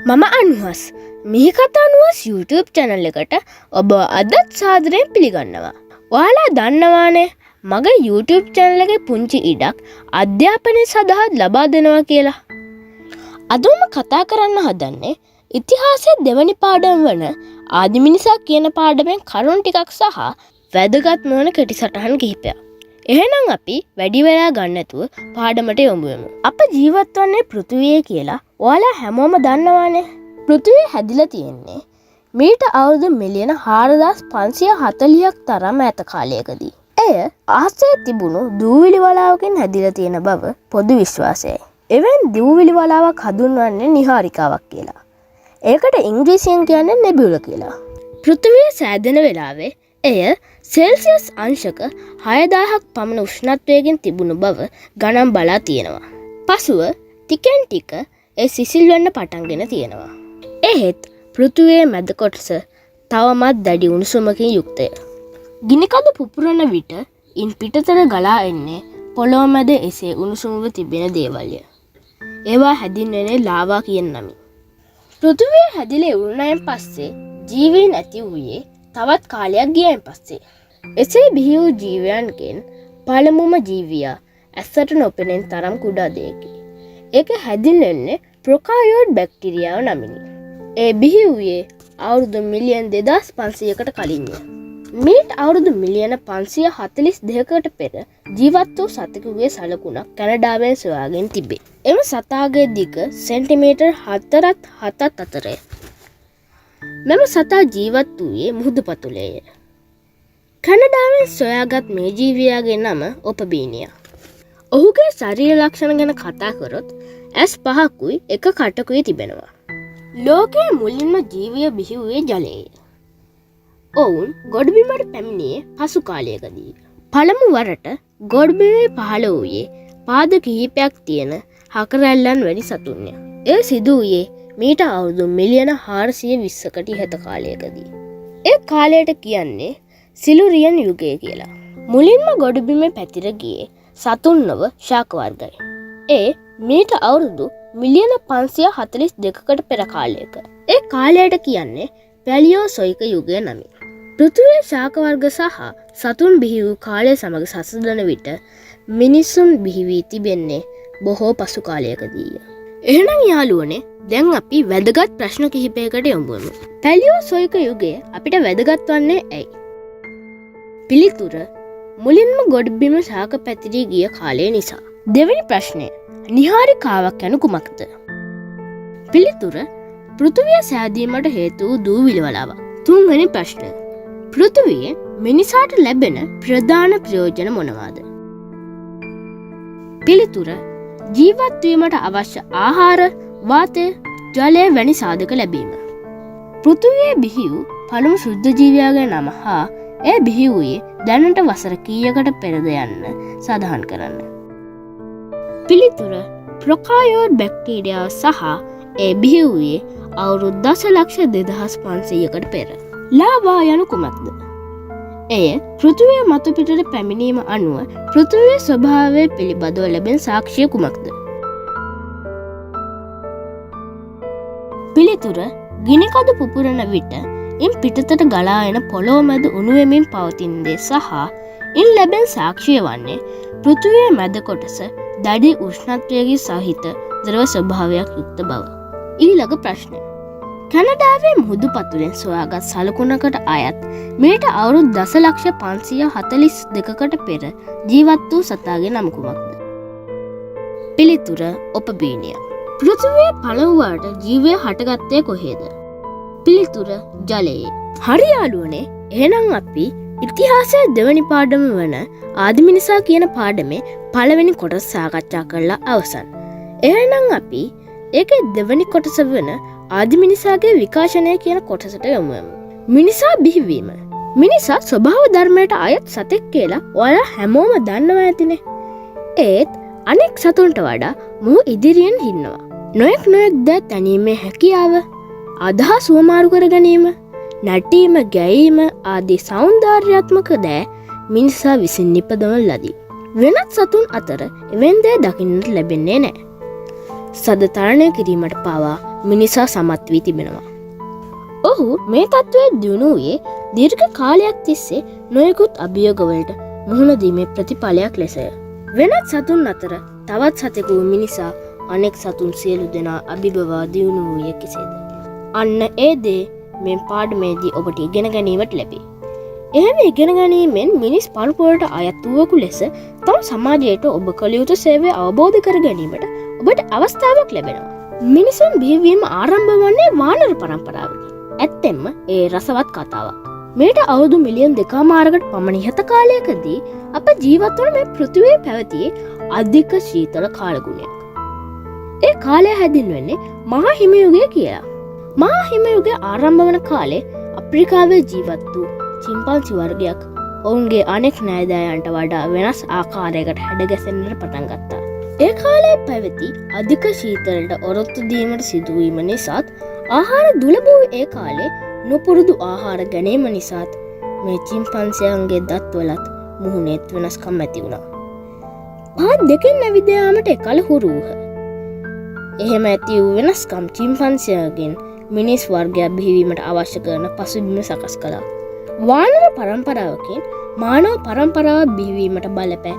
මම අනුහස් මිහිකතා අනුහස් YouTube channel එකට ඔබ අදත් සාදරයෙන් පිළිගන්නවා. ඔයාලා දන්නවානේ මගේ YouTube channel එකේ පුංචි ඉඩක් අධ්‍යාපනය සඳහා ලබා දෙනවා කියලා. අද මම කතා කරන්න හදන්නේ ඉතිහාසයේ දෙවැනි පාඩම වන ආදිමිනිසා කියන පාඩමෙන් කරුණු ටිකක් සහ වැදගත් නොවන කෙටි සටහන් කිහිපයක්. එහෙනම් අපි වැඩි වෙලා ගන්න නැතුව පාඩමට යමු. අප ජීවත් වන්නේ පෘථිවියේ කියලා ඔයාලා හැමෝම දන්නවානේ. පෘථිවිය හැදිලා තියෙන්නේ මීට අවුරුදු මිලියන 4540ක් තරම් ඈත කාලයකදී. එය ආසයේ තිබුණු දූවිලි වලාවකින් හැදිලා තියෙන බව පොදු විශ්වාසයයි. එවෙන් දූවිලි වලාවක් හඳුන්වන්නේ නිහාරිකාවක් කියලා. ඒකට ඉංග්‍රීසියෙන් කියන්නේ නෙබියුලා කියලා. පෘථිවිය සෑදෙන වෙලාවේ එය සෙල්සියස් අංශක 6000ක් පමණ උෂ්ණත්වයකින් තිබුණු බව ගණන් බලා තියෙනවා. පසුව ටිකෙන් ටික ඒ සිසිල් වෙන්න පටන්ගෙන තියෙනවා. එහෙත් පෘථිවියේ මැද කොටස තවමත් දැඩි උණුසුමකින් යුක්තය. ගිනිකඳු පුපුරන විට ඉන් පිටතට ගලා එන්නේ පොළොව මැද එසේ උණුසුමව තිබෙන දේවල්ය. ඒවා හැදින්වෙන්නේ ලාවා කියන නමින්. පෘථිවිය හැදිලා ඉවරණයෙන් පස්සේ ජීවීන් ඇති වූයේ තවත් කාලයක් ගියන් පස්සේ. එසේ බිහි වූ ජීවයන්ගෙන් පළමුම ජීවියා ඇසට නොපෙනෙන තරම් කුඩා දෙයකි. ඒක හැදින්වෙන්නේ ප්‍රොකාරියෝට් බැක්ටීරියාව නමිනි. ඒ බිහි වූයේ අවුරුදු මිලියන් 2500කට කලින්ය. මීට අවුරුදු මිලියන 542කට පෙර ජීවත් වූ සතෙකුගේ සලකුණක් කැනඩාවෙන් සොයාගෙන තිබේ. එම සතාගේ දිග සෙන්ටිමීටර් 4.7 අතරය. මෙම සතා ජීවත් වූයේ මුහුදු පතුලේය. කැනඩාවෙන් සොයාගත් මේ ජීවියාගේ නම ඔපබීනියා. ඔහුගේ ශරීර ලක්ෂණ ගැන කතා කරොත් ඇස් 5කුයි එක කටකුයි තිබෙනවා. ලෝකයේ මුලින්ම ජීවිය බිහි වූයේ ජලයේය. ඔවුන් ගොඩබිමට පැමිණියේ පසු කාලයකදී. පළමු වරට ගොඩබිමේ පහළ වූයේ පාද කිහිපයක් තියෙන හකරැල්ලන් වැනි සතුන්ය. එය සිදු වූයේ මීට අවුරුදු මිලියන 420කට ඉහත කාලයකදී. ඒ කාලයට කියන්නේ සිලුරියන් යුගය කියලා. මුලින්ම ගොඩබිමේ පැතිර ගියේ සතුන් නොව ශාක වර්ගයි. ඒ මීට අවුරුදු මිලියන 542කට පෙර කාලයක. ඒ කාලයට කියන්නේ පැලියෝසොයික යුගය නමින්. පෘථිවියේ ශාක වර්ග සහ සතුන් බිහි වූ කාලය සමග සසඳන විට මිනිසුන් බිහි වී තිබෙන්නේ බොහෝ පසු කාලයකදීය. එහෙනම් යාළුවනේ දැන් අපි වැදගත් ප්‍රශ්න කිහිපයකට යොමුවෙමු. පැලියෝසොයික යුගය අපිට වැදගත් වන්නේ ඇයි? පිළිතුර මුලින්ම ගොඩබිම ශාක පැතිරී ගිය කාලය නිසා. දෙවෙනි ප්‍රශ්නය නිහාරිකාවක් යනු කුමක්ද? පිළිතුර පෘථිවිය සෑදීමට හේතු වූ දූවිලි වලාවක්. තුන්වෙනි ප්‍රශ්නය පෘථිවියේ මිනිසාට ලැබෙන ප්‍රධාන ප්‍රයෝජන මොනවාද? පිළිතුර ජීවත් වීමට අවශ්‍ය ආහාර, වාතය, ජලය වැනි සාධක ලැබීම. පෘථිවියේ බිහි වූ පළමු ශුද්ධ ජීවියාගේ නම හා එය බිහි වූයේ දැනට වසර කීයකට පෙරද යන්න සඳහන් කරන්න. පිළිතුර ප්‍රොකාරියෝට් බැක්ටීරියාව සහ ඒ බිහි වූයේ අවුරුදු දශලක්ෂ 2500කට පෙර. ලාවා යනු කුමක්ද? එය පෘථිවිය මතු පිටට පැමිණීම අනුව පෘථිවියේ ස්වභාවය පිළිබඳව ලැබෙන සාක්ෂිය කුමක්ද? පිළිතුර ගිනිකඳු පුපුරන විට ඉන් පිටතට ගලා එන පොළොව මැද උණු වෙමින් පවතින දේ සහ ඉන් ලැබෙන සාක්ෂිය වන්නේ පෘථිවියේ මැද කොටස දැඩි උෂ්ණත්වයකින් සහිත ද්‍රව ස්වභාවයක් යුක්ත බව. ඊළඟ ප්‍රශ්නය කැනඩාවේ මුහුදු පතුලෙන් සොයාගත් සලකුණකට අයත් මීට අවුරුදු දශලක්ෂ 542කට පෙර ජීවත් වූ සතාගේ නම කුමක්ද? පිළිතුර ඔපබීනියා. පෘථිවියේ පළමුවට ජීවය හටගත්තේ කොහේද? පිළිතුර ජලයේ. හරි යාළුවනේ එහෙනම් අපි ඉතිහාසයේ දෙවැනි පාඩම වන ආදිමිනිසා කියන පාඩමේ පළවෙනි කොටස සාකච්ඡා කරලා අවසන්. එහෙනම් අපි ඒකේ දෙවැනි කොටස වන ආදිමිනිසාගේ විකාශනය කියන කොටසට යමුවෙමු. මිනිසා බිහිවීම. මිනිසා ස්වභාව ධර්මයට අයත් සතෙක් කියලා ඔයාලා හැමෝම දන්නවා ඇතිනේ. ඒත් අනෙක් සතුන්ට වඩා මොහු ඉදිරියෙන් ඉන්නවා. නොයෙක් දෑ තැනීමේ හැකියාව, අදහස් සුවමාරු කර ගැනීම, නැටීම, ගැයීම ආදී සෞන්දර්යාත්මක දෑ මිනිසා විසින් නිපදවන ලදී. වෙනත් සතුන් අතර එවන් දෑ දකින්නට ලැබෙන්නේ නැහැ. සද තරණය කිරීමට පවා මිනිසා සමත් වී තිබෙනවා. ඔහු මේ තත්ත්වයේ දියුණුවේ දීර්ඝ කාලයක් තිස්සේ නොයෙකුත් අභියෝගවලට මුහුණ දීමේ ප්‍රතිඵලයක් ලෙසය. වෙනත් සතුන් අතර තවත් සතෙකු මිනිසා අනෙක් සතුන් සියලු දෙනා අභිබවා දියුණු වූයේ කෙසේද? අන්න ඒ දේ මේ පාඩමේදී ඔබට ඉගෙන ගැනීමට ලැබේ. එහෙම ඉගෙන ගැනීමෙන් මිනිස් පරපුරට අයත් වූවකු ලෙස තම සමාජයට ඔබ කළ යුතු සේවය අවබෝධ කර ගැනීමට ඔබට අවස්ථාවක් ලැබෙනවා. මිනිසුන් බිහිවීම ආරම්භ වන්නේ වානර පරම්පරාවකින්. ඇත්තෙන්ම ඒ රසවත් කතාවක්. මේට අවුරුදු මිලියන් 2.5කට පමණ ඉහත කාලයකදී අප ජීවත් වන මේ පෘථිවියේ පැවතියේ අධික ශීතල කාලගුණයක්. ඒ කාලය හැදින්වෙන්නේ මහා හිම යුගය කියලා. මහා හිම යුගය ආරම්භ වන කාලේ අප්‍රිකාවේ ජීවත් වූ චිම්පන්සි වර්ගයක් ඔවුන්ගේ අනෙක් නෑදෑයන්ට වඩා වෙනස් ආකාරයකට හැඩගැසෙන්නට පටන් ගත්තා. ඒ කාලයේ පැවති අධික ශීතලට ඔරොත්තු දීමට සිදුවීම නිසාත් ආහාර දුලබ වූ ඒ කාලේ නොපුරුදු ආහාර ගැනීම නිසාත් මේ චිම්පන්සියන්ගේ දත්වලත් මුහුණෙත් වෙනස්කම් ඇති වුණා. පහත් දෙකෙන් ඇවිද යාමට එකල හුරු වූහ. එහෙම ඇති වූ වෙනස්කම් චිම්පන්සියන්ගෙන් මිනිස් වර්ගයක් බිහිවීමට අවශ්‍ය කරන පසුබිම සකස් කළා. වානර පරම්පරාවකින් මානව පරම්පරාවක් බිහිවීමට බලපෑ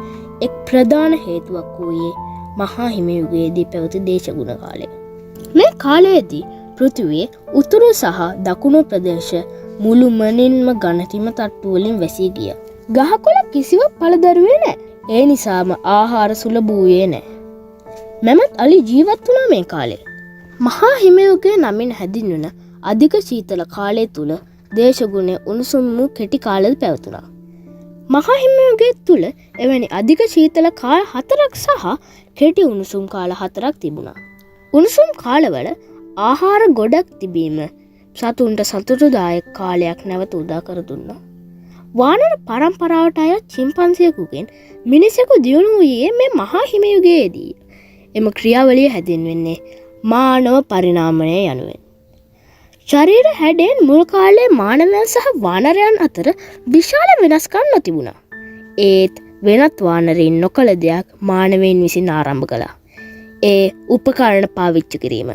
එක් ප්‍රධාන හේතුවක් වූයේ මහා හිම යුගයේදී පැවති දේශගුණ කාලය. මේ කාලයේදී පෘථිවියේ උතුරු සහ දකුණු ප්‍රදේශ මුළුමනින්ම ඝනතිම තට්ටු වලින් වැසී ගියා. ගහකොළ කිසිවක් පළදරුවේ නැහැ. ඒ නිසාම ආහාර සුලභ වූයේ නැහැ. මැමත් අලි ජීවත් වුණා මේ කාලේ. මහා හිම යුගය නමින් හැදින්වන අධික ශීතල කාලය තුල දේශගුණය උණුසුම් වූ කෙටි කාලෙද පැවතුණා. මහා හිම යුගය තුල එවැනි අධික ශීතල කාල 4ක් සහ කෙටි උණුසුම් කාල 4ක් තිබුණා. උණුසුම් කාලවල ආහාර ගොඩක් තිබීම සතුන්ට සතුටුදායක කාලයක් නැවත උදා කර දුන්නා. වානර පරම්පරාවට අයත් චිම්පන්සියෙකුගෙන් මිනිසෙකු දියුණු වූයේ මේ මහා හිම යුගයේදී. එම ක්‍රියාවලිය හැදින්වෙන්නේ මානව පරිණාමය යනුවෙන්. ශරීර හැඩයෙන් මුල් කාලයේ මානවයන් සහ වානරයන් අතර විශාල වෙනස්කම් නොතිබුණා. ඒත් වෙනත් වානරයින් නොකළ දෙයක් මානවයින් විසින් ආරම්භ කළා. ඒ උපකරණ පාවිච්චි කිරීම.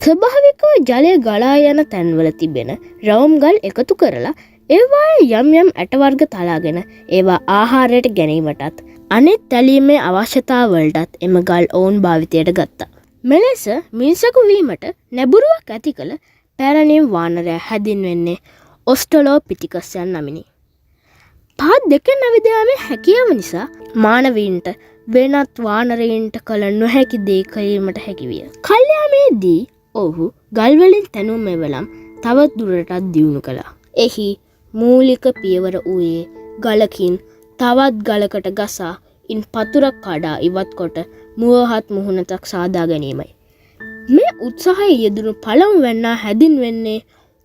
ස්වභාවිකව ජලය ගලා යන තැන්වල තිබෙන රවුම් ගල් එකතු කරලා ඒවායේ යම් යම් ඇට වර්ග තලාගෙන ඒවා ආහාරයට ගැනීමටත් අනෙත් තැලීමේ අවශ්‍යතාවවලටත් එම ගල් ඔවුන් භාවිතයට ගත්තා. මෙලෙස මිනිසකු වීමට නැඹුරුවක් ඇති කළ පැරණි වානරයා හැදින්වෙන්නේ ඔස්ට්‍රලෝපිතිකස් යන නමිනි. පහත් දෙකෙන් ඇවිද යාමේ හැකියාව නිසා මානවීන්ට වෙනත් වානරයින්ට කළ නොහැකි දේ කිරීමට හැකි විය. කල්යාමේදී ඔහු ගල්වලින් තැනුම් මෙවලම් තවත් දුරටත් දියුණු කළා. එහි මූලික පියවර වූයේ ගලකින් තවත් ගලකට ගසා ඉන් පතුරක් කඩා ඉවත් කොට මුවහත් මුහුණතක් සාදා ගැනීමයි. මේ උත්සාහය යෙදුණු පළමු වෙන්නා හැදින්වෙන්නේ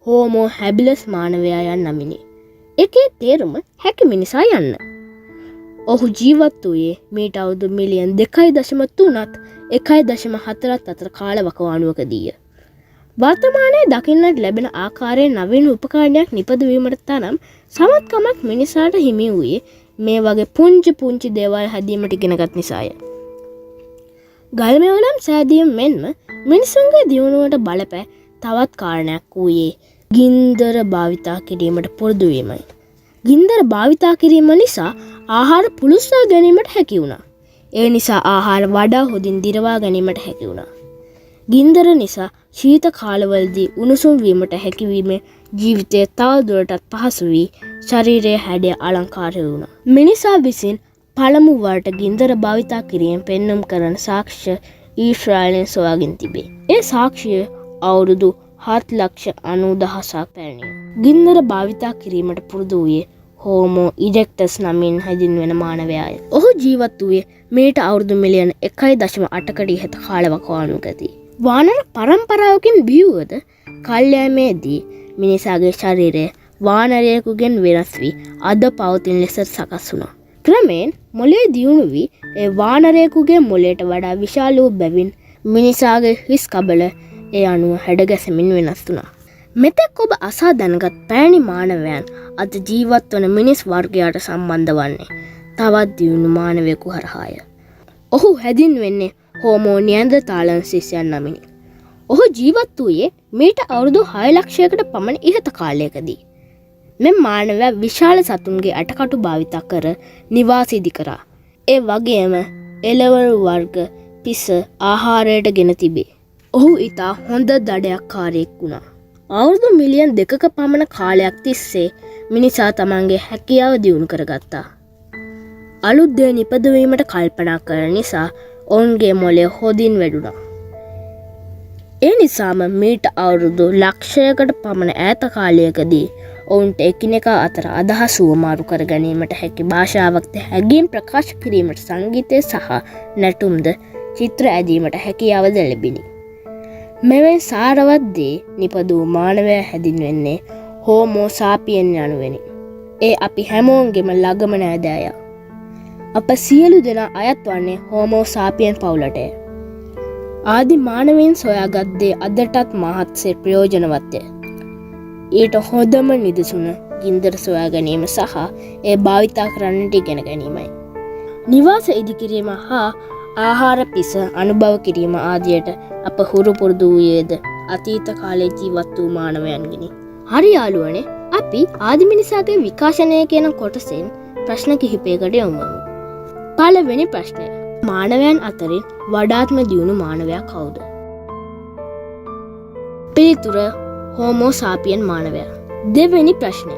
හෝමෝ හැබිලස් මානවයා යන නමිනි. ඒකේ තේරුම හැකි මිනිසා යන්න. ඔහු ජීවත් වූයේ මීට අවුරුදු මිලියන් 2.3ත් 1.4ත් අතර කාල වකවානුවකදීය. වර්තමානයේ දකින්නට ලැබෙන ආකාරයේ නවීන උපකරණයක් නිපදවීමට තරම් සමත්කමක් මිනිසාට හිමි වූයේ මේ වගේ පුංචි දේවල් හැදීමට ඉගෙනගත් නිසාය. ගල්මෙවලම් සෑදීම මෙන්ම මිනිසුන්ගේ දියුණුවට බලපෑ තවත් කාරණයක් වූයේ ගින්දර භාවිතා කිරීමට පුරුදු වීමයි. ගින්දර භාවිතා කිරීම නිසා ආහාර පුළුස්වා ගැනීමට හැකි වුණා. ඒ නිසා ආහාර වඩා හොඳින් දිරවා ගැනීමට හැකි වුණා. ගින්දර නිසා ශීත කාලවලදී උණුසුම් වීමට හැකිවීම ජීවිතය තවදුරටත් පහසු වී ශරීරයේ හැඩය අලංකාරය වුණා. මිනිසා විසින් පළමු වරට ගින්දර භාවිතා කිරීම පෙන්නුම් කරන සාක්ෂි ඊශ්‍රායලෙන් සොයාගෙන තිබේ. ඒ සාක්ෂිය අවුරුදු 7,90,000ක් පැරණිය. ගින්දර භාවිතා කිරීමට පුරුදු වූයේ හෝමෝ ඉරෙක්ටස් නමින් හැදින්වෙන මානවයාය. ඔහු ජීවත් වූයේ මීට අවුරුදු මිලියන 1.8කට ඉහත කාලවකවානුවකදී. වානර පරම්පරාවකින් බිහිවුවද කල්යෑමේදී මිනිසාගේ ශරීරය වානරයෙකුගෙන් වෙනස් වී අද පවතින ලෙස සකස් වුණා. ක්‍රමයෙන් මොළය දියුණු වී ඒ වානරයෙකුගේ මොළයට වඩා විශාල වූ බැවින් මිනිසාගේ හිස් කබල ඒ අනුව හැඩගැසෙමින් වෙනස් වුණා. මෙතෙක් ඔබ අසා දැනගත් පැරණි මානවයන් අද ජීවත් වන මිනිස් වර්ගයාට සම්බන්ධ වන්නේ තවත් දියුණු මානවයෙකු හරහාය. ඔහු හැදින්වෙන්නේ හෝමෝ නියැන්ඩර්තාලන්සිස් යන නමිනි. ඔහු ජීවත් වූයේ මීට අවුරුදු 6 ලක්ෂයකට පමණ ඉහත කාලයකදී. මෙම මානවයා විශාල සතුන්ගේ ඇටකටු භාවිත කර නිවාස ඉදි කරා. ඒ වගේම එළවලු වර්ග පිස ආහාරයට ගෙන තිබේ. ඔහු ඉතා හොඳ දඩයක්කාරයෙක් වුණා. අවුරුදු මිලියන් 2ක පමණ කාලයක් තිස්සේ මිනිසා තමන්ගේ හැකියාව දියුණු කරගත්තා. අලුත් දේ නිපදවීමට කල්පනා කරන නිසා ඔවුන්ගේ මොළය හොදින් වැඩුණා. ඒ නිසාම මීට අවුරුදු ලක්ෂයකට පමණ ඈත කාලයකදී ඔවුන්ට එකිනෙකා අතර අදහස් සුවමාරු කර ගැනීමට හැකි භාෂාවක්ද හැඟීම් ප්‍රකාශ කිරීමට සංගීතය සහ නැටුම්ද චිත්‍ර ඇදීමට හැකියාවද ලැබිණි. මෙවැනි සාරවත් දේ නිපදවූ මානවයා හැඳින්වෙන්නේ හෝමෝ සාපියන් යනුවෙනි. ඒ අපි හැමෝන්ගෙම ළඟම නෑදෑයා. අප සියලු දෙනා අයත් වන්නේ හෝමෝ සාපියන් පවුලටය. ආදි මානවයන් සොයාගත් දේ අදටත් මහත්සේ ප්‍රයෝජනවත්ය. ඊට හොඳම නිදසුන ගින්දර සොයා ගැනීම සහ ඒ භාවිතා කරන්නට ඉගෙන ගැනීමයි. නිවාස ඉදිකිරීම හා ආහාර පිස අනුභව කිරීම ආදියට අප හුරු පුරුදු වූයේද අතීත කාලයේ ජීවත් වූ මානවයන්ගෙනි. හරි යාළුවනේ, අපි ආදි මිනිසාගේ විකාශනය කියන කොටසෙන් ප්‍රශ්න කිහිපයකට යොමු වෙමු. පළවෙනි ප්‍රශ්නය. මානවයන් අතරින් වඩාත්ම දියුණු මානවයා කවුද? පිළිතුර හෝමෝ සාපියන් මානවයා. දෙවෙනි ප්‍රශ්නය.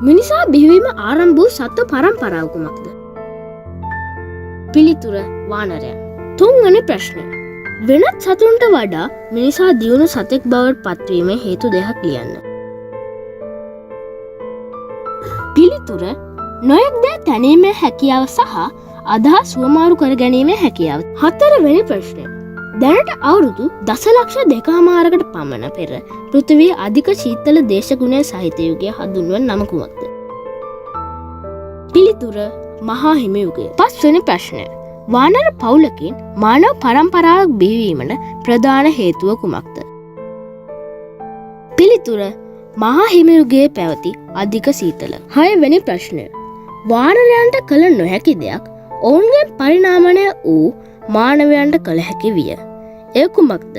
මිනිසා බිහිවීම ආරම්භ වූ සත්ව පරම්පරාව කුමක්ද? පිළිතුර වානරයන්. තුන්වෙනි ප්‍රශ්නය. වෙනත් සතුන්ට වඩා මිනිසා දියුණු සතෙක් බවට පත්වීමේ හේතු දෙකක් ලියන්න. පිළිතුර නොයෙක් දේ තැනීමේ හැකියාව සහ අදහස් සුවමාරු කර ගැනීමේ හැකියාව. හතරවෙනි ප්‍රශ්නය. දැනට අවුරුදු දසලක්ෂ 2.5කට පමණ පෙර පෘථිවියේ අධික ශීතල දේශගුණය සහිත යුගය හඳුන්වන නම කුමක්ද? පිළිතුර මහා හිමි යුගය. පස්වෙනි ප්‍රශ්නය. වානර පවුලකින් මානව පරම්පරාවක් බිහිවීමට ප්‍රධාන හේතුව කුමක්ද? පිළිතුර මහා හිමි යුගයේ පැවති අධික සීතල. හයවෙනි ප්‍රශ්නය. වානරයන්ට කළ නොහැකි දෙයක් ඔවුන්ගෙන් පරිණාමණය වූ මානවයන්ට කළ හැකි විය. එය කුමක්ද?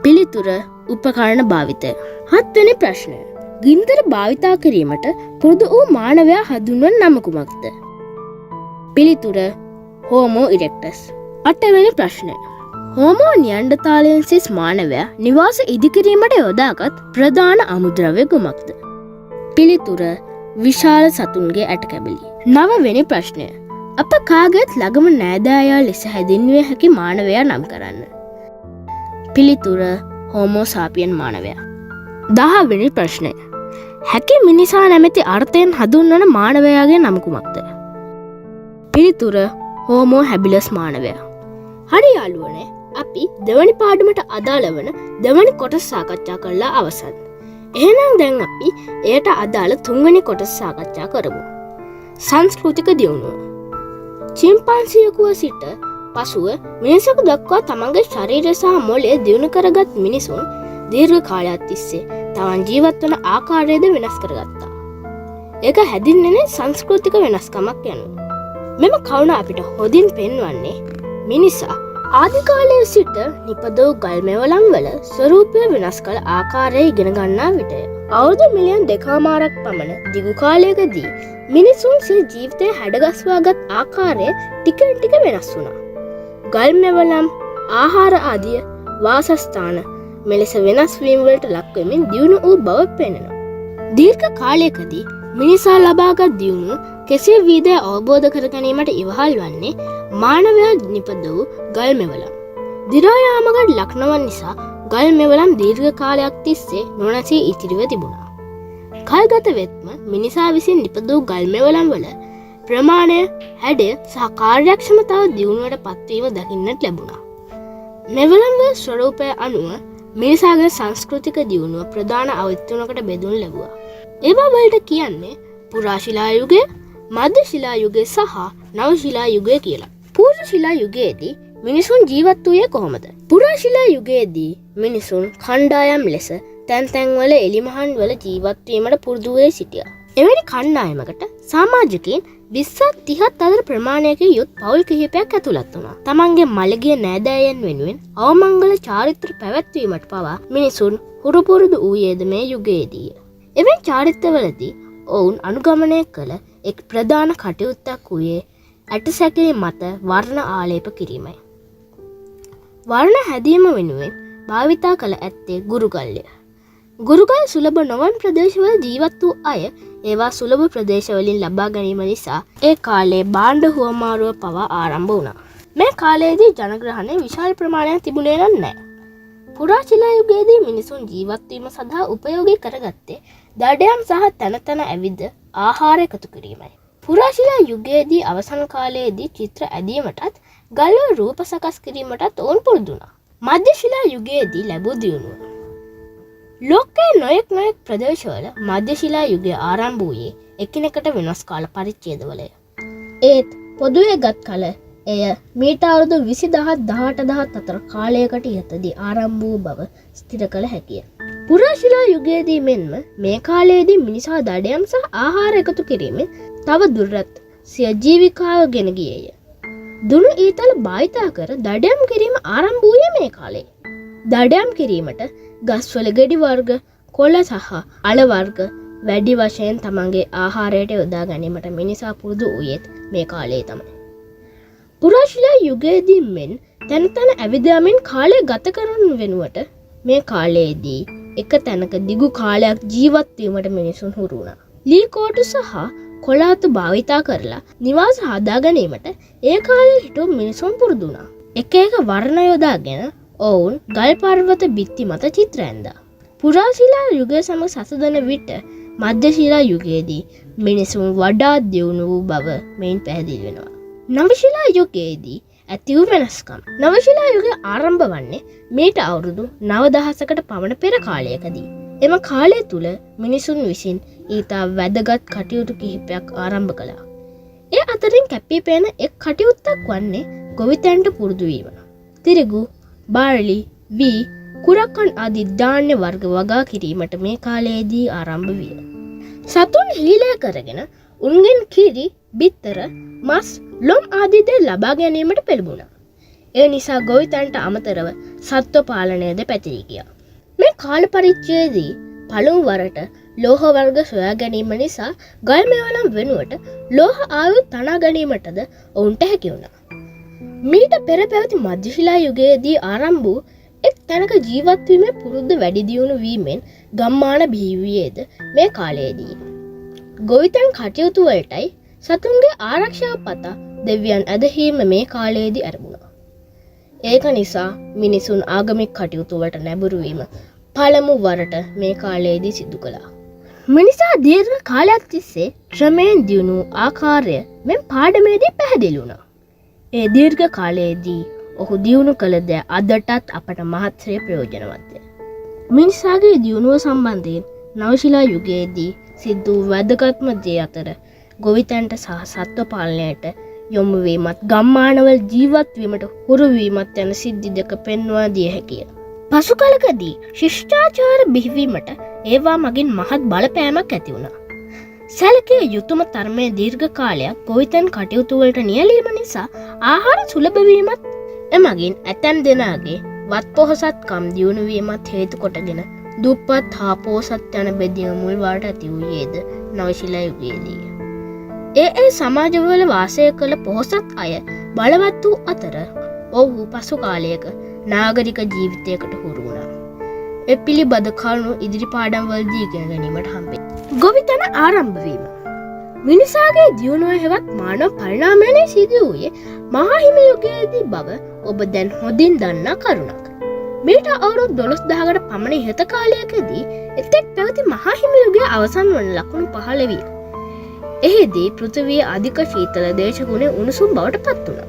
පිළිතුර උපකරණ භාවිතය. හත්වෙනි ප්‍රශ්නය. ගින්දර භාවිතා කිරීමට පුරුදු වූ මානවයා හඳුන්වන නම කුමක්ද? පිළිතුර හෝමෝ ඉරෙක්ටස්. අටවෙනි ප්‍රශ්නය. හෝමෝ නියන්ඩතාලයන්සිස් මානවයා නිවාස ඉදිකිරීමට යොදාගත් ප්‍රධාන අමුද්‍රව්‍ය කුමක්ද? පිළිතුර විශාල සතුන්ගේ ඇටකැබලි. නවවෙනි ප්‍රශ්නය. අප කාගේත් ළඟම නෑදෑයා ලෙස හැඳින්විය හැකි මානවයා නම් කරන්න. පිළිතුර හෝමෝ සාපියන් මානවයා. 10 වෙනි ප්‍රශ්නය. හැකි මිනිසා නැමැති අර්ථයෙන් හඳුන්වන මානවයාගේ නම කුමක්ද? පිළිතුර හෝමෝ හැබිලස් මානවයා. හරි යාළුවනේ, අපි දෙවැනි පාඩමට අදාළ වන දෙවැනි කොටස සාකච්ඡා කරලා අවසන්. එහෙනම් දැන් අපි එයට අදාළ තුන්වෙනි කොටස සාකච්ඡා කරමු. සංස්කෘතික දියුණුව. චිම්පන්සියෙකුව සිට පසුව මිනිසෙකු දක්වා තමන්ගේ ශරීරය සහ මොළය දියුණු කරගත් මිනිසුන් දීර්ඝ කාලයක් තිස්සේ තමන් ජීවත් වන ආකාරයද වෙනස් කරගත්තා. ඒක හැදින්වෙන්නේ සංස්කෘතික වෙනස්කමක් යනුවෙන්. මෙම කවුණ අපිට හොදින් පෙන්වන්නේ මිනිසා ආදිකාලයේ සිට නිපදවූ ගල්මෙවලම් වල ස්වරූපය වෙනස් කළ ආකාරය ඉගෙන ගන්නා විටය. අවුරුදු මිලියන් 2.5ක් පමණ දිගු කාලයකදී මිනිසුන් සිය ජීවිතය හැඩගස්වාගත් ආකාරය ටිකෙන් ටික වෙනස් වුණා. ගල්මෙවලම්, ආහාර ආදිය, වාසස්ථාන මෙලෙස වෙනස් වීම වලට ලක්වෙමින් දියුණු වූ බව පෙනෙනවා. දීර්ඝ කාලයකදී මිනිසා ලබාගත් දියුණුව කෙසේ වීදැයි අවබෝධ කර ගැනීමට ඉවහල් වන්නේ මානවයා නිපද වූ ගල්මෙවලම්. දිරායාමකට ලක්නවන් නිසා ගල්මෙවලම් දීර්ඝ කාලයක් තිස්සේ නොනැසී ඉතිරිව තිබුණා. කල්ගත වෙත්ම මිනිසා විසින් නිපද වූ ගල්මෙවලම් වල ප්‍රමාණය, හැඩය සහ කාර්යක්ෂමතාව දියුණුවට පත්වීම දකින්නට ලැබුණා. මෙවලම් වල ස්වරූපය අනුව මිනිසාගේ සංස්කෘතික දියුණුව ප්‍රධාන අවධි තුනකට බෙදුම් ලැබුවා. ඒවා වලට කියන්නේ පුරා ශිලා යුගය, මධ්‍ය ශිලා යුගය සහ නව ශිලා යුගය කියලා. පූර්ව ශිලා යුගයේදී මිනිසුන් ජීවත් වූයේ කොහොමද? පුරා ශිලා යුගයේදී මිනිසුන් කණ්ඩායම් ලෙස තැන් තැන්වල එලිමහන් වල ජීවත් වීමට පුරුදු වී සිටියා. එවැනි කණ්ඩායමකට සමාජිකයින් 2030ත් අතර ප්‍රමාණයක යුත් පවුල් කිහිපයක් ඇතුළත් වුණා. තමන්ගේ මළගිය නෑදෑයන් වෙනුවෙන් අවමංගල චාරිත්‍ර පැවැත්වීමට පවා මිනිසුන් හුරුපුරුදු වූයේද මේ යුගයේදීය. එවැනි චාරිත්‍රවලදී ඔවුන් අනුගමනය කළ එක් ප්‍රධාන කටයුත්තක් වූයේ ඇටසැකිලි මත වර්ණ ආලේප කිරීමයි. වර්ණ හැදීම වෙනුවෙන් භාවිතා කළ ඇත්තේ ගුරුගල්ය. ගුරුගල් සුලභ නොවන් ප්‍රදේශවල ජීවත් වූ අය ඒවා සුලභ ප්‍රදේශවලින් ලබා ගැනීම නිසා ඒ කාලේ භාණ්ඩ හුවමාරුව පවා ආරම්භ වුණා. මේ කාලයේදී ජනග්‍රහණය විශාල ප්‍රමාණයක් තිබුණේ නැහැ. පුරා ශිලා යුගයේදී මිනිසුන් ජීවත් වීම සඳහා උපයෝගී කරගත්තේ දඩයම් සහ තන තන ඇවිද ආහාර එකතු කිරීමයි. පුරා ශිලා යුගයේදී අවසන් කාලයේදී චිත්‍ර ඇදීමටත් ගල්වල රූප සකස් කිරීමටත් ඔවුන් පුරුදු වුණා. මධ්‍ය ශිලා යුගයේදී ලැබූ දියුණුව ලෝකයේ නොයෙක් ප්‍රදේශවල මධ්‍ය ශිලා යුගය ආරම්භ වූයේ එකිනෙකට වෙනස් කාල පරිච්ඡේදවලය. ඒත් පොදුවේ ගත් කල එය මීට අවුරුදු 20000 18000 අතර කාලයකට ඉහතදී ආරම්භ වූ බව ස්ථිර කළ හැකිය. පුරා ශිලා යුගයේදී මෙන්ම මේ කාලයේදී මිනිසා දඩයම් සහ ආහාර එකතු කිරීමෙන් තව දුරටත් සිය ජීවිකාව ගෙන ගියේය. දුනු ඊතල භාවිතා කර දඩයම් කිරීම ආරම්භ වූයේ මේ කාලේ. දඩයම් කිරීමට ගස්වල ගෙඩි වර්ග, කොළ සහ අල වර්ග වැඩි වශයෙන් තමන්ගේ ආහාරයට යොදා ගැනීමට මිනිසා පුරුදු වූයේත් මේ කාලයේ තමයි. පුරා ශිලා යුගයේදී මෙන් තැන තැන ඇවිද යමින් කාලය ගත කරන වෙනුවට මේ කාලයේදී එක තැනක දිගු කාලයක් ජීවත් වීමට මිනිසුන් හුරු වුණා. ලී කෝටු සහ කොළාතු භාවිතා කරලා නිවාස හදා ගැනීමට ඒ කාලේ හිටු මිනිසුන් පුරුදු වුණා. එක එක වර්ණ යොදාගෙන ඔවුන් ගල් පර්වත බිත්ති මත චිත්‍ර ඇඳා. පුරා ශිලා යුගය සමග සසදන විට මධ්‍ය ශිලා යුගයේදී මිනිසුන් වඩා දියුණු වූ බව මෙයින් පැහැදිලි වෙනවා. නව ශිලා යුගයේදී ඇති වූ වෙනස්කම්. නව ශිලා යුගය ආරම්භ වන්නේ මීට අවුරුදු 9000කට පමණ පෙර කාලයකදී. එම කාලය තුල මිනිසුන් විසින් ඊතා වැදගත් කටයුතු කිහිපයක් ආරම්භ කළා. ඒ අතරින් කැපී පෙනෙන එක් කටයුත්තක් වන්නේ ගොවිතැන්ට පුරුදු වීම. තිරිගු, බාර්ලි, වී, කුරක්කන් ආදී ධාන්‍ය වර්ග වගා කිරීමට මේ කාලයේදී ආරම්භ විය. සතුන් හීලය කරගෙන උන්ගෙන් කිරි, බිත්තර, මස්, ලොම් ආදී දේ ලබා ගැනීමට පෙළඹුණා. ඒ නිසා ගොවිතැන්ට අමතරව සත්ව පාලනයද පැතිරී ගියා. මේ කාල පරිච්ඡේදයේදී පළමු වරට ලෝහ වර්ග සොයා ගැනීම නිසා ගල් මෙවලම් වෙනුවට ලෝහ ආයුධ තනා ගැනීමටද ඔවුන්ට හැකි වුණා. මීට පෙර පැවති මධ්‍ය ශිලා යුගයේදී ආරම්භ වූ එක් තැනක ජීවත් වීමේ පුරුද්ද වැඩි දියුණු වීමෙන් ගම්මාන බිහි වූයේද මේ කාලයේදී. ගොවිතැන් කටයුතු වලටයි සතුන්ගේ ආරක්ෂාව පතා දෙවියන් ඇදහිීම මේ කාලයේදී ආරම්භුණා. ඒක නිසා මිනිසුන් ආගමික කටයුතු වලට නැඹුරු වීම පළමු වරට මේ කාලයේදී සිදු කළා. මිනිසා දීර්ඝ කාලයක් තිස්සේ ශ්‍රමයෙන් දියුණු ආකාරය මෙන් පාඩමේදී පැහැදිලි වුණා. ඒ දීර්ඝ කාලයේදී ඔහු දියුණු කළ ද අදටත් අපට මහත්සේ ප්‍රයෝජනවත්ය. මිනිසාගේ දියුණුව සම්බන්ධයෙන් නව ශිලා යුගයේදී සිදු වැදගත්ම දේ අතර ගොවිතැන්ට සහ සත්ව පාලනයට යොමු වීමත් ගම්මානවල ජීවත් වීමට හුරු වීමත් යන සිද්ධි දෙක පෙන්වා දිය හැකිය. පසු කලකදී ශිෂ්ටාචාර බිහිවීමට ඒවා මගින් මහත් බලපෑමක් ඇති වුණා. සැලකිය යුතුම තරමේ දීර්ඝ කාලයක් ගොවිතැන් කටයුතු වලට නියැලීම නිසා ආහාර සුලභ වීමත් එමගින් ඇතැම් දෙනාගේ වත් පොහොසත්කම් දියුණු වීමත් හේතු කොටගෙන දුප්පත් හා පොහොසත් යන බෙදීම මුල් වාට ඇති වූයේද නව ශිලා යුගයේදී. ඒ සමාජවල වාසය කළ පොහොසත් අය බලවත් වූ අතර ඔවුහු පසු කාලයක නාගරික ජීවිතයකට හුරු වුණා. ඒ පිළිබඳ කරුණු ඉදිරි පාඩම්වලදී ඉගෙන ගැනීමට හම්බෙයි. ගොවිතැන ආරම්භ වීම. මිනිසාගේ දියුණුව හෙවත් මානව පරිණාමයේ සිදු වූයේ මහා හිමි යුගයේදී බව ඔබ දැන් හොඳින් දන්නා කරුණක්. මීට අවුරුදු 12000කට පමණ ඉහත කාලයකදී එතෙක් පැවති මහා හිමි යුගයේ අවසන් වන ලකුණු පහළ විය. එහිදී පෘථිවිය අධික ශීතල දේශගුණයේ උණුසුම් බවට පත් වුණා.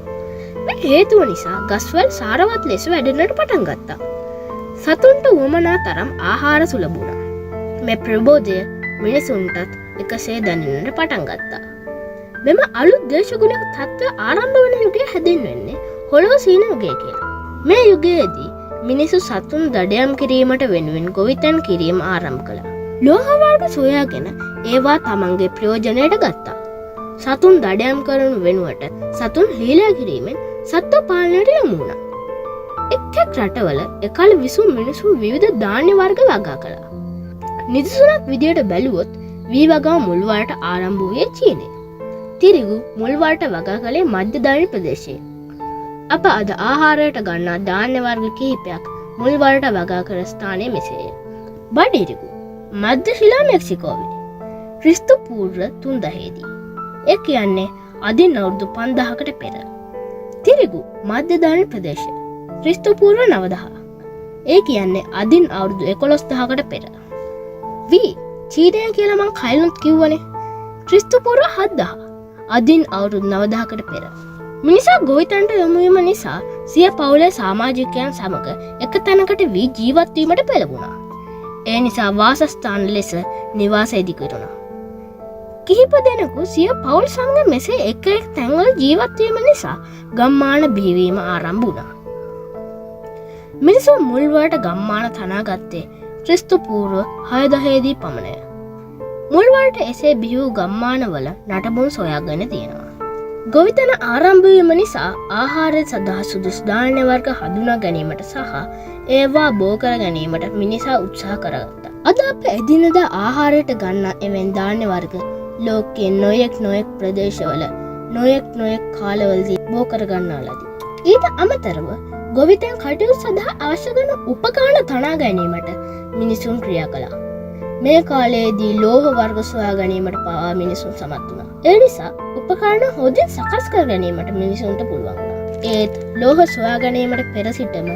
මේ හේතුව නිසා ගස්වැල් සාරවත් ලෙස වැඩෙන්නට පටන් ගත්තා. සතුන්ට වමනා තරම් ආහාර සුලභ වුණා. මේ ප්‍රබෝධය මිනිසුන්ටත් එකසේ දැනෙන්නට පටන් ගත්තා. මෙම අලුත් දේශගුණික තත්ත්වය ආරම්භ වන යුගය හැඳින්වෙන්නේ හොලෝසීන යුගය කියලා. මේ යුගයේදී මිනිසු සතුන් දඩයම් කිරීමට වෙනුවෙන් ගොවිතැන් කිරීම ආරම්භ කළා. ලෝහ වර්ග සොයාගෙන ඒවා තමන්ගේ ප්‍රයෝජනයට ගත්තා. සතුන් දඩයම් කරනු වෙනුවට සතුන් හේලා කිරීමෙන් සත්ව පාලනයට යොමු වුණා. එක් රටවල එකල විසූ මිනිසු විවිධ ධාන්‍ය වර්ග වගා කළා. නිදසුනක් විදියට බැලුවොත් වී වගා මුල්වලට ආරම්භ වූයේ චීනය. තිරිගු මුල්වලට වගා කළේ මධ්‍යධානි ප්‍රදේශයේ. අප අද ආහාරයට ගන්නා ධාන්‍ය වර්ග කිහිපයක් මුල්වලට වගා කළ ස්ථානය මෙසේය. බඩිරිගු මධ්‍ය ශිලා මෙක්සිකෝවේ ක්‍රිස්තු පූර්ව 3000 දී. ඒ කියන්නේ අදින් අවුරුදු 5000කට පෙර. තිරිගු මධ්‍යධානි ප්‍රදේශය ක්‍රිස්තු පූර්ව 9000. ඒ කියන්නේ අදින් අවුරුදු 11000කට පෙර. වී චීනය කියලා මං කලිනුත් කිව්වනේ. ක්‍රිස්තු පූර්ව 7000. අදින් අවුරුදු 9000කට පෙර. මිනිසා ගොවිතැනට යොමු වීම නිසා සිය පවුලේ සමාජිකයන් සමග එක තැනකට වී ජීවත් වීමට පෙළඹුණා. ඒ නිසා වාසස්ථාන ලෙස නිවාස ඉදිකරුණා. කිහිප දෙනෙකු සිය පවුල් සමග මෙසේ එක තැන්වල ජීවත් වීම නිසා ගම්මාන බිහිවීම ආරම්භ වුණා. මිනිසුන් මුල්වලට ගම්මාන තනාගත්තේ ක්‍රිස්තු පූර්ව 6000 දී පමණය. මුල්වලට එසේ බිහි වූ ගම්මානවල නටබුන් සොයාගෙන තියෙනවා. ගොවිතැන ආරම්භ වීම නිසා ආහාරය සඳහා සුදුසු ධාන්‍ය වර්ග හඳුනා ගැනීමට සහ ඒවා බෝ කර ගැනීමට මිනිසා උත්සාහ කරගත්තා. අද අප එදිනෙදා ආහාරයට ගන්නා එවැනි ධාන්‍ය වර්ග ලෝකයේ නොයෙක් ප්‍රදේශවල නොයෙක් කාලවලදී බෝ කර ගන්නා ලදී. ඊට අමතරව ගොවිතැන් කටයුතු සඳහා අවශ්‍ය කරන උපකරණ තනා ගැනීමට මිනිසුන් ක්‍රියා කළා. මේ කාලයේදී ලෝහ වර්ග සොයා ගැනීමට පවා මිනිසුන් සමත් වුණා. ඒ නිසා උපකරණ හොඳින් සකස් කර ගැනීමට මිනිසුන්ට පුළුවන් වුණා. ඒත් ලෝහ සොයා ගැනීමට පෙර සිටම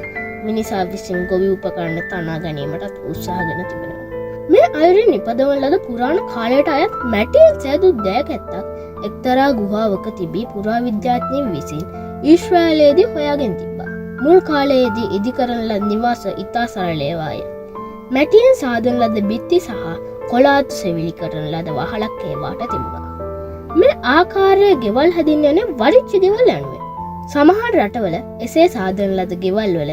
මිනිසා විසින් ගොවි උපකරණ තනා ගැනීමට උත්සාහගෙන තිබෙනවා. මේ අයුරින් නිපදවන ලද පුරාණ කාලයට අයත් මැටියෙන් සෑදූ දෑකැත්තක් එක්තරා ගුහාවක තිබී පුරාවිද්‍යාඥයින් විසින් ඊශ්‍රායලයේදී හොයාගෙන තිබ්බා. මුල් කාලයේදී ඉදිකරන ලද නිවාස ඉතා සරලේවාය. මැටියෙන් සාදන ලද බිත්ති සහ කොළාතු සෙවිලි කරන ලද වහලක් ඒවාට තිබුණා. මේ ආකාරයේ ගෙවල් හැදින්න යන්නේ වරිච්ච ගෙවල් යනුවෙන්. සමහර රටවල එසේ සාදන ලද ගෙවල් වල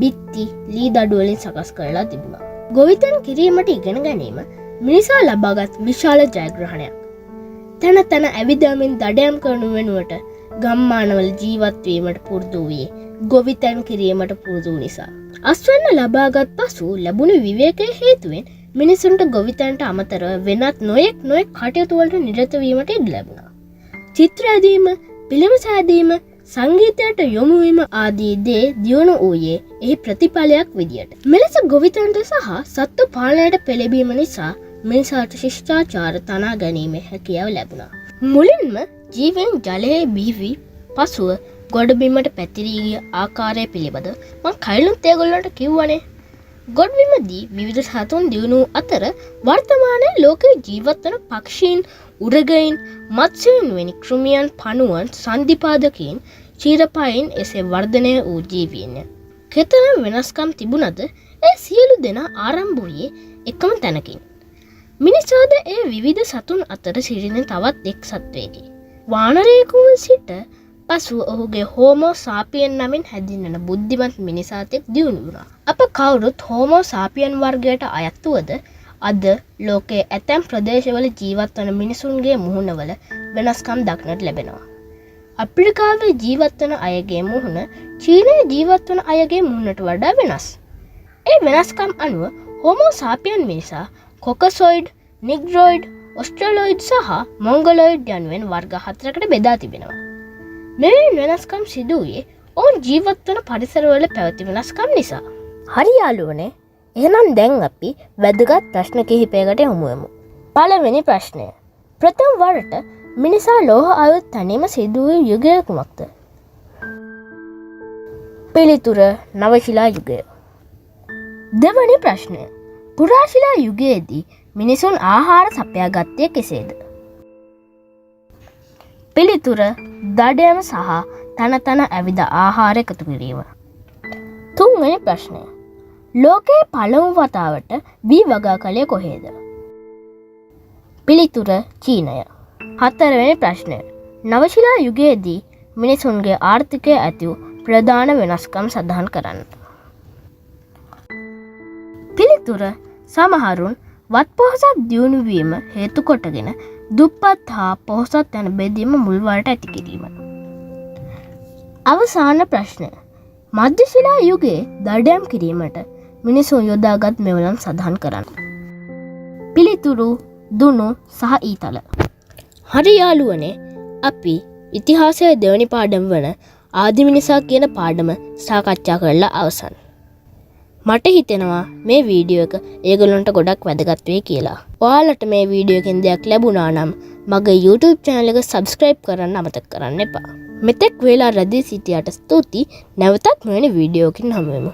බිත්ති ලී දඩු වලින් සකස් කරලා තිබුණා. ගොවිතැන් කිරීමට ඉගෙන ගැනීම මිනිසා ලබාගත් විශාල ජයග්‍රහණයක්. තැන තැන ඇවිදමින් දඩයම් කරනු වෙනුවට ගම්මානවල ජීවත් වීමට පුරුදු වූයේ ගොවිතැන් කිරීමට පුරුදු නිසා. අස්වැන්න ලබාගත් පසු ලැබුණු විවේකයේ හේතුවෙන් මිනිසුන්ට ගොවිතැනට අමතරව වෙනත් නොයෙක් කටයුතු වලට නිරත වීමට ඉඩ ලැබුණා. චිත්‍ර ඇදීම, පිළිම සෑදීම, සංගීතයට යොමු වීම ආදී දේ දියුණු වූයේ එහි ප්‍රතිඵලයක් විදියට. මෙලෙස ගොවිතැනට සහ සත්ත්ව පාලනයට පෙළඹීම නිසා මිනිසාට ශිෂ්ටාචාර තනා ගැනීමේ හැකියාව ලැබුණා. මුලින්ම ජීවෙන් ජලයේ බිහිවි පසුව ගොඩබිමට පැතිරී ගිය ආකාරය පිළිබඳ මම කලිනුත් ඒගොල්ලන්ට කිව්වනේ. ගොඩබිමදී විවිධ සතුන් දියුණු අතර වර්තමානයේ ලෝකයේ ජීවත් වන පක්ෂීන්, උරගයින්, මත්ස්‍යයන් වැනි කෘමියන්, පණුවන්, සන්ධිපාදකීන්, චීරපයින් එසේ වර්ධනය වූ ජීවීන්ය. කෙතරම් වෙනස්කම් තිබුණද ඒ සියලු දෙනා ආරම්භ වූයේ එකම තැනකින්. මිනිසාද ඒ විවිධ සතුන් අතර සිටින තවත් එක් සත්වයෙකි. වානරයෙකුව සිට පසුව ඔහුගේ හෝමෝ සාපියන් නමින් හැඳින්වෙන බුද්ධිමත් මිනිසාතෙක් දියුණු වුණා. අප කවුරුත් හෝමෝ සාපියන් වර්ගයට අයත් වුවද අද ලෝකයේ ඇතැම් ප්‍රදේශවල ජීවත් වන මිනිසුන්ගේ මුහුණවල වෙනස්කම් දක්නට ලැබෙනවා. අප්‍රිකාවේ ජීවත් වන අයගේ මුහුණ චීනයේ ජීවත් වන අයගේ මුහුණට වඩා වෙනස්. ඒ වෙනස්කම් අනුව හෝමෝ සාපියන් මිනිසා කොකසොයිඩ්, නිග්‍රොයිඩ්, ඔස්ට්‍රලොයිඩ් සහ මොංගොලොයිඩ් යනුවෙන් වර්ග 4කට බෙදා තිබෙනවා. මෙවැනි වෙනස්කම් සිදුවේ ඔවුන් ජීවත් වන පරිසරවල පැවති වෙනස්කම් නිසා. හරි යාළුවනේ, එහෙනම් දැන් අපි වැදගත් ප්‍රශ්න කිහිපයකට යමු. පළවෙනි ප්‍රශ්නය. ප්‍රථම වරට මිනිසා ලෝහ ආයුධ තැනීම සිදු වූ යුගය කුමක්ද? පිළිතුර නවශිලා යුගය. දෙවැනි ප්‍රශ්නය. පුරාශිලා යුගයේදී මිනිසුන් ආහාර සපයා ගත්තේ කෙසේද? පිළිතුර දඩයම සහ තන තන ඇවිද ආහාර එකතු කිරීම. තුන්වෙනි ප්‍රශ්නය. ලෝකයේ පළමු වතාවට වී වගා කළේ කොහේද? පිළිතුර චීනය. හතරවෙනි ප්‍රශ්නය. නවශිලා යුගයේදී මිනිසුන්ගේ ආර්ථිකය ඇති වූ ප්‍රධාන වෙනස්කම් සඳහන් කරන්න. පිළිතුර සමහරුන් වත් පොහොසත් දියුණුවීම හේතු කොටගෙන දුප්පත් හා පොහොසත් යන බෙදීම මුල්වලට ඇති කිරීම. අවසාන ප්‍රශ්නය. මධ්‍යශිලා යුගයේ දඩයම් කිරීමට මිනිසුන් යොදාගත් මෙවලම් සඳහන් කරන්න. පිළිතුරු දුනු සහ ඊතල. හරි යාළුවනේ, අපි ඉතිහාසයේ දෙවනි පාඩම වන ආදිමිනිසා කියන පාඩම සාකච්ඡා කරලා අවසන්. මට හිතෙනවා මේ වීඩියෝ එක ඒගොල්ලන්ට ගොඩක් වැදගත් වෙයි කියලා. ඔයාලට මේ වීඩියෝ එකෙන් දෙයක් ලැබුණා නම් මගේ YouTube channel එක subscribe කරන්න අමතක කරන්න එපා. මෙතෙක් වෙලා රැඳී සිටියට ස්තුතියි. නැවතත් මෙවැනි වීඩියෝ එකකින් හමු වෙමු.